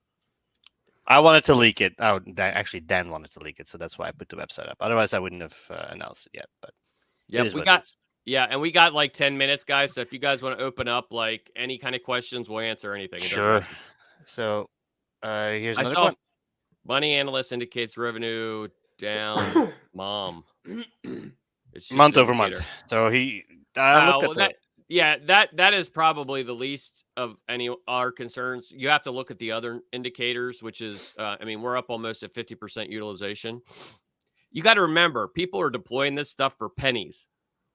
I wanted to leak it. Dan wanted to leak it, so that's why I put the website up. Otherwise, I wouldn't have announced it yet. But yeah, it is what it is. and we got like 10 minutes, guys. So if you guys want to open up like any kind of questions, we'll answer anything. It doesn't Sure. matter. So Here's I another saw one. money analyst indicates revenue down. Mom, it's just Month an over month. indicator. So I looked Well, at the. that is probably the least of any our concerns. You have to look at the other indicators, which is, I mean, we're up almost at 50% utilization. You got to remember, people are deploying this stuff for pennies.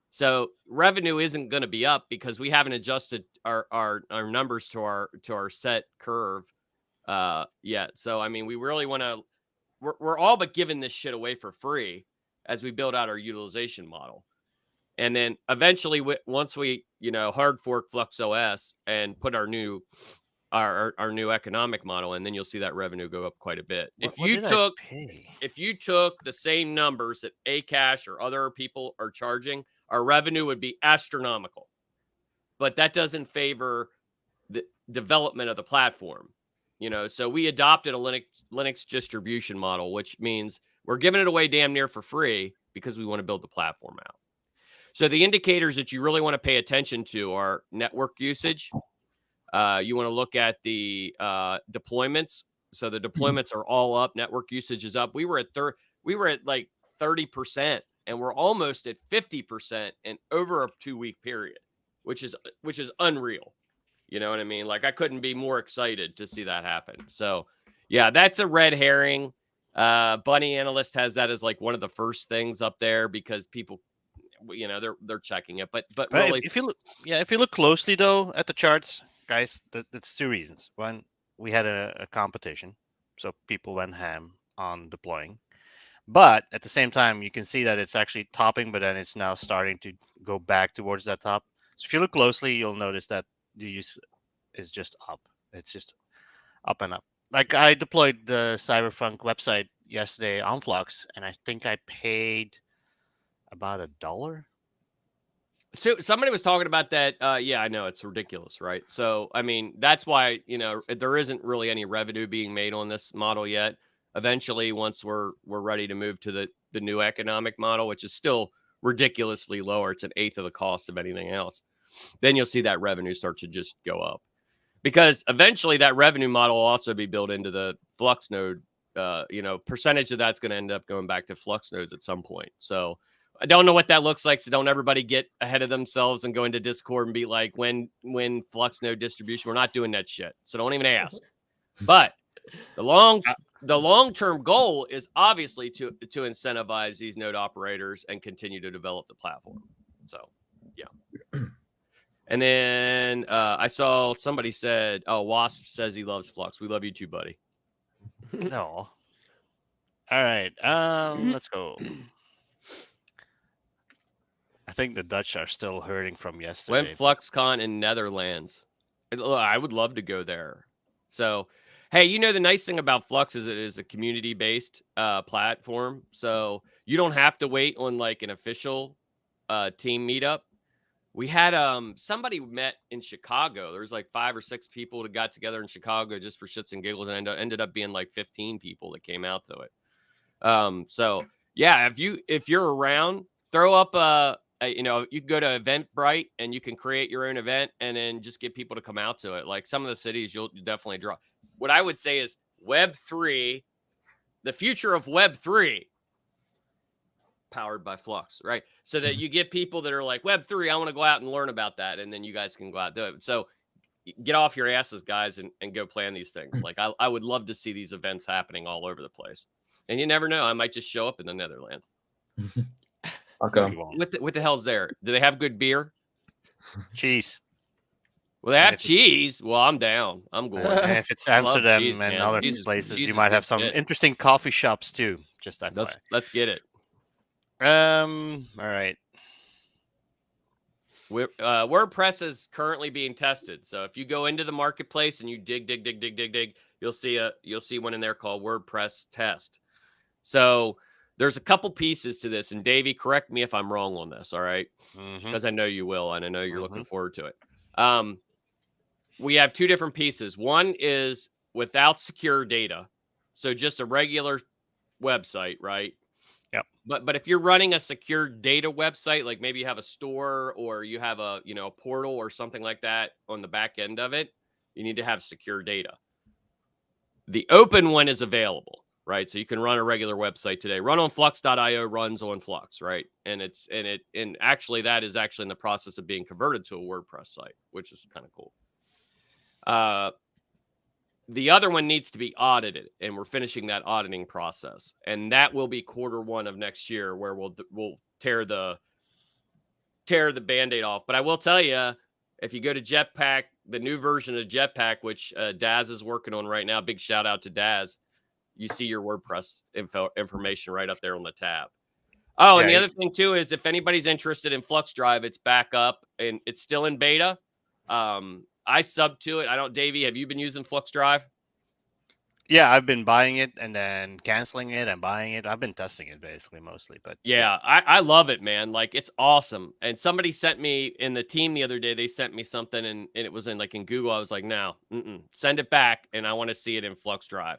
So revenue isn't going to be up because we haven't adjusted our numbers to our set curve yet. So I mean, we really want to. We're all but giving this shit away for free as we build out our utilization model. And then eventually, once we hard fork Flux OS and put our new economic model, and then you'll see that revenue go up quite a bit. What did I pay? If you took the same numbers that Acash or other people are charging, our revenue would be astronomical. But that doesn't favor the development of the platform. So we adopted a Linux distribution model, which means we're giving it away damn near for free because we want to build the platform out. So the indicators that you really want to pay attention to are network usage. You want to look at the deployments. So the deployments are all up. Network usage is up. We were at like 30%, and we're almost at 50% in over a 2-week period, which is unreal. You know what I mean? Like, I couldn't be more excited to see that happen. So yeah, that's a red herring. Bunny Analyst has that as like one of the first things up there because people, they're checking it. But really, if you look closely though at the charts, guys, that's 2 reasons. One, we had a competition, so people went ham on deploying. But at the same time, you can see that it's actually topping, but then it's now starting to go back towards that top. So if you look closely, you'll notice that the use is just up. It's just up and up. Like, I deployed the Cypherpunk website yesterday on Flux, and I think I paid about $1. so somebody was talking about that. Yeah, I know it's ridiculous, right? So I mean, that's why there isn't really any revenue being made on this model yet. Eventually, once we're ready to move to the new economic model, which is still ridiculously lower, it's an eighth of the cost of anything else. Then you'll see that revenue start to just go up, because eventually that revenue model will also be built into the Flux node. Percentage of that's going to end up going back to Flux nodes at some point. So I don't know what that looks like. So don't everybody get ahead of themselves and go into Discord and be like, when Flux node distribution, we're not doing that shit. So don't even ask. But the long-term goal is obviously to incentivize these node operators and continue to develop the platform. So yeah. And then I saw somebody said, "Oh, Wasp says he loves Flux. We love you too, buddy." No. All right. Let's go. I think the Dutch are still hurting from yesterday. When FluxCon in Netherlands, I would love to go there. So, hey, the nice thing about Flux is it is a community-based platform. So you don't have to wait on like an official team meetup. We had somebody met in Chicago. There was like 5 or 6 people that got together in Chicago just for shits and giggles, and ended up being like 15 people that came out to it. So yeah, if you're around, throw up you can go to Eventbrite and you can create your own event and then just get people to come out to it. Like some of the cities you'll definitely draw. What I would say is Web3, the future of Web3, powered by Flux, right? So that you get people that are like, Web3, I want to go out and learn about that. And then you guys can go out and do it. So get off your asses, guys, and go plan these things. Like I would love to see these events happening all over the place. And you never know, I might just show up in the Netherlands. Okay. What the hell's there? Do they have good beer? Cheese. Well, they have cheese. Well, I'm down. I'm going. And if it's Amsterdam cheese, and man. other Cheese places, is you might have good some shit. interesting coffee shops too. Just FYI. Let's get it. All right. WordPress is currently being tested. So if you go into the marketplace and you dig, you'll see one in there called WordPress test. So there's a couple pieces to this, and Davey, correct me if I'm wrong on this. All right, because I know you will, and I know you're looking forward to it. We have 2 different pieces. One is without secure data, so just a regular website, right? Yep. But if you're running a secure data website, like maybe you have a store or you have a portal or something like that on the back end of it, you need to have secure data. The open one is available, right? So you can run a regular website today. Run on Flux.io runs on Flux, right? And actually that is actually in the process of being converted to a WordPress site, which is kind of cool. The other one needs to be audited, and we're finishing that auditing process, and that will be Q1 of next year, where we'll tear the Band-Aid off. But I will tell you, if you go to Jetpack, the new version of Jetpack, which Daz is working on right now, big shout out to Daz, you see your WordPress information right up there on the tab. Oh, and the other thing too is if anybody's interested in Flux Drive, it's back up and it's still in beta. I sub to it. Davey, have you been using Flux Drive? Yeah, I've been buying it and then canceling it and buying it. I've been testing it basically mostly, but yeah, I love it, man. Like, it's awesome. And somebody sent me in the team the other day, they sent me something and it was in Google. I was like, no, send it back. And I want to see it in Flux Drive.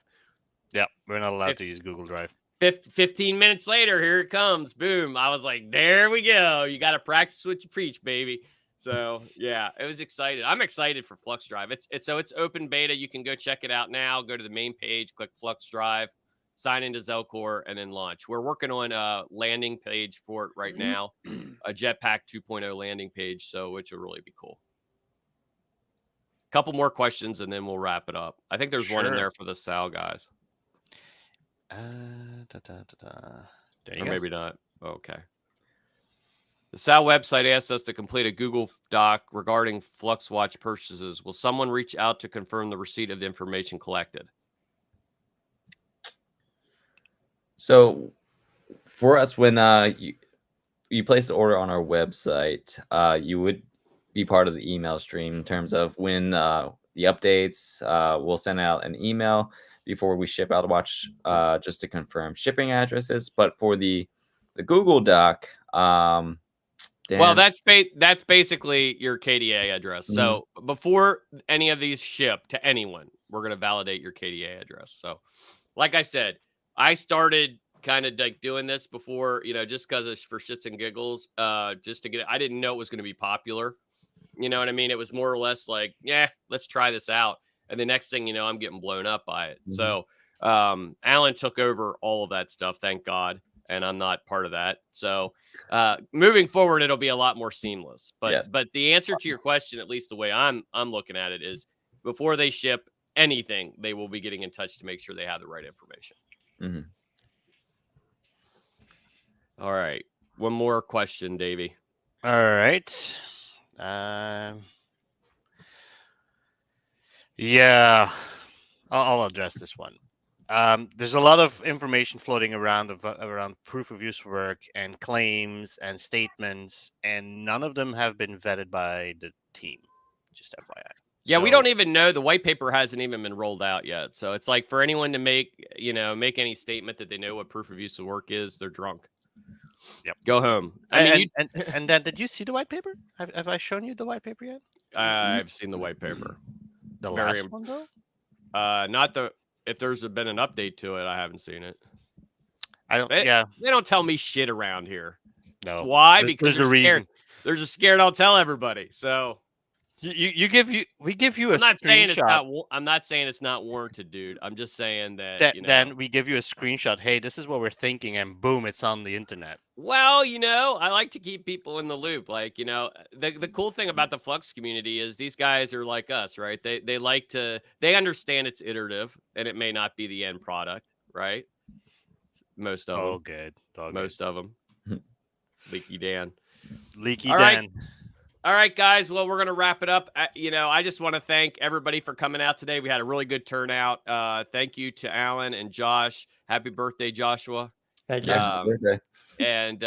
Yeah, we're not allowed to use Google Drive. 15 minutes later, here it comes. Boom. I was like, there we go. You got to practice what you preach, baby. So yeah, it was excited. I'm excited for Flux Drive. It's open beta. You can go check it out now. Go to the main page, click Flux Drive, sign into Zelcore, and then launch. We're working on a landing page for it right now, a Jetpack 2.0 landing page, which will really be cool. Couple more questions, and then we'll wrap it up. I think there's one in there for the SAO guys. There you or go. maybe not. Okay. The SAO website asks us to complete a Google Doc regarding Flux Watch purchases. Will someone reach out to confirm the receipt of the information collected? So for us, when you place the order on our website, you would be part of the email stream in terms of when the updates. We'll send out an email before we ship out a watch just to confirm shipping addresses. But for the Google Doc, well, that's basically your KDA address. Mm-hmm. So before any of these ship to anyone, we're going to validate your KDA address. So like I said, I started kind of like doing this before, just because it's for shits and giggles, just to get it. I didn't know it was going to be popular. You know what I mean? It was more or less like, yeah, let's try this out. And the next thing you know, I'm getting blown up by it. Mm-hmm. So Alan took over all of that stuff, thank God. And I'm not part of that. So moving forward, it'll be a lot more seamless. But yes. But the answer to your question, at least the way I'm looking at it, is before they ship anything, they will be getting in touch to make sure they have the right information. Mm-hmm. All right. One more question, Davey. All right. Yeah, I'll address this one. There's a lot of information floating around proof of use work and claims and statements, and none of them have been vetted by the team. Just FYI. Yeah, we don't even know. The white paper hasn't even been rolled out yet. So it's like for anyone to make any statement that they know what proof of use of work is, they're drunk. Yep. Go home. And then did you see the white paper? Have I shown you the white paper yet? I've seen the white paper. The last one though? Not the. If there's been an update to it, I haven't seen it. They don't tell me shit around here. No. Why? Because there's the reason. They're just scared I'll tell everybody. So we give you a screenshot. I'm not saying it's not warranted, dude. I'm just saying that then we give you a screenshot. Hey, this is what we're thinking, and boom, it's on the internet. Well, I like to keep people in the loop. Like, the cool thing about the Flux community is these guys are like us, right? They understand it's iterative and it may not be the end product, right? Most of them. Good. Most of them. Leaky Dan. All Dan. All right, guys. Well, we're going to wrap it up. I just want to thank everybody for coming out today. We had a really good turnout. Thank you to Alan and Josh. Happy birthday, Joshua. Thank you. Happy birthday. And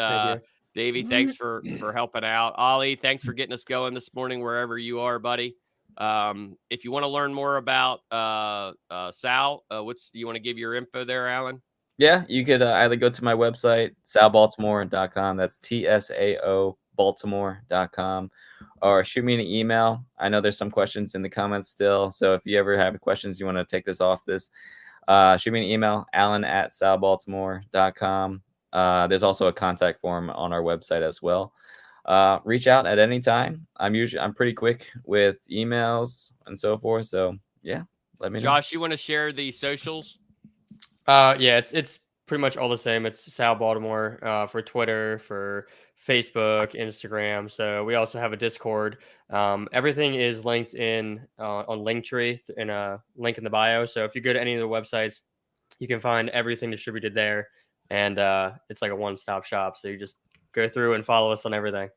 Davey, thanks for helping out. Ollie, thanks for getting us going this morning wherever you are, buddy. If you want to learn more about SAO, you want to give your info there, Alan? Yeah, you could either go to my website, salbaltimore.com. That's TSAO Baltimore.com, or shoot me an email. I know there's some questions in the comments still, so if you ever have questions, you want to take this off this, shoot me an email, alan@salbaltimore.com. There's also a contact form on our website as well. Reach out at any time. I'm pretty quick with emails and so forth. So yeah, let me know. Josh, you want to share the socials? Yeah, it's pretty much all the same. It's TSAO Baltimore for Twitter, for Facebook, Instagram. So we also have a Discord. Everything is linked in on Linktree in a link in the bio. So if you go to any of the websites, you can find everything distributed there, and it's like a one-stop shop. So you just go through and follow us on everything.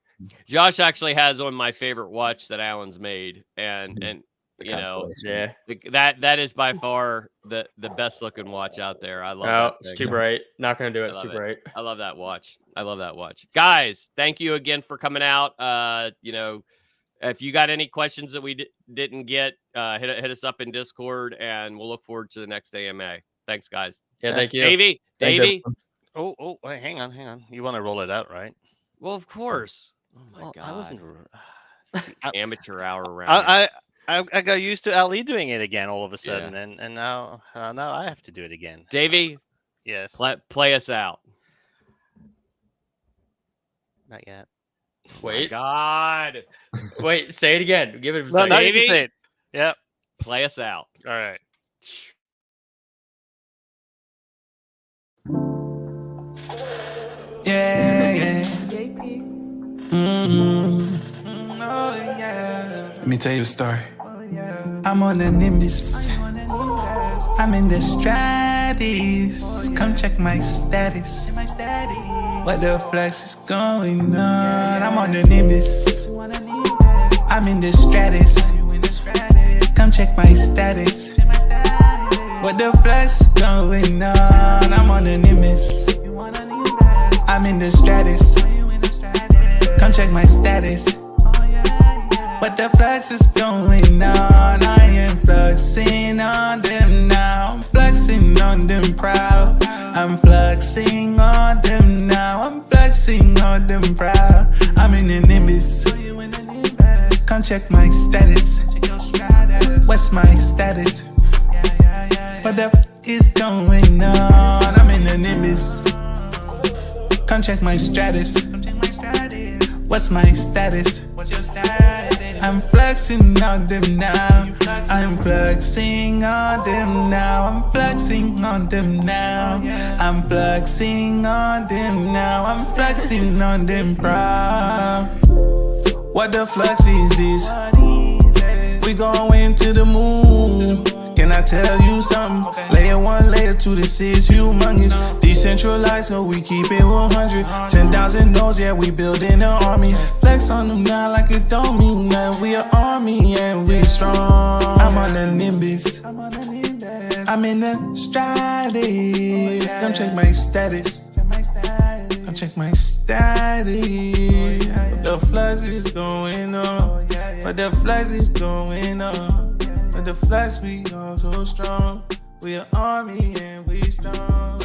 Josh actually has on my favorite watch that Alan's made, and you know, yeah, that is by far the best looking watch out there. I love oh, that it's thing. too bright. Not gonna do it. It's I too love it. bright. I love that watch. I love that watch. Guys, thank you again for coming out. You know, if you got any questions that we didn't get, hit us up in Discord, and we'll look forward to the next AMA. Thanks, guys. Yeah, thank you. Davey. Oh, wait, hang on. You want to roll it out, right? Well, of course. Oh my Well, god. I wasn't. Amateur hour round. I got used to Ali doing it again all of a sudden, and now I have to do it again. Davey, Yes. play us out. Not yet. Wait, God, wait, say it again. Give it a No, second. now you can Davey? say it. Yep. play us out. All right. Yeah. Oh, yeah. Let me tell you a story. I'm on a Nimbus. I'm in the Stratus. Come check my status. What the Flux is going on? I'm on the Nimbus. I'm in the Stratus. Come check my status. What the Flux is going on? I'm on the Nimbus. I'm in the Stratus. Come check my status. What the Flux is going on? I am fluxing on them now. I'm fluxing on them proud. I'm fluxing on them now. I'm fluxing on them proud. I'm in the Nimbus. Come check my status. What's my status? What the is going on? I'm in the Nimbus. Come check my status. What's my status? I'm fluxing on them now. I'm fluxing on them now. I'm fluxing on them now. I'm fluxing on them now. I'm fluxing on them proud. What the flux is this? We going to the moon. Can I tell you something? Layer 1, layer 2, this is humongous. Decentralized, so we keep it 100. 10,000 nodes, yeah, we building an army. Flex on them now like it don't mean nothing. We an army and we strong. I'm on the Nimbus. I'm in the Stratus. Come check my status. Come check my status. What the Flux is going on? What the Flux is going on? But the Flux, we are so strong. We an army and we strong.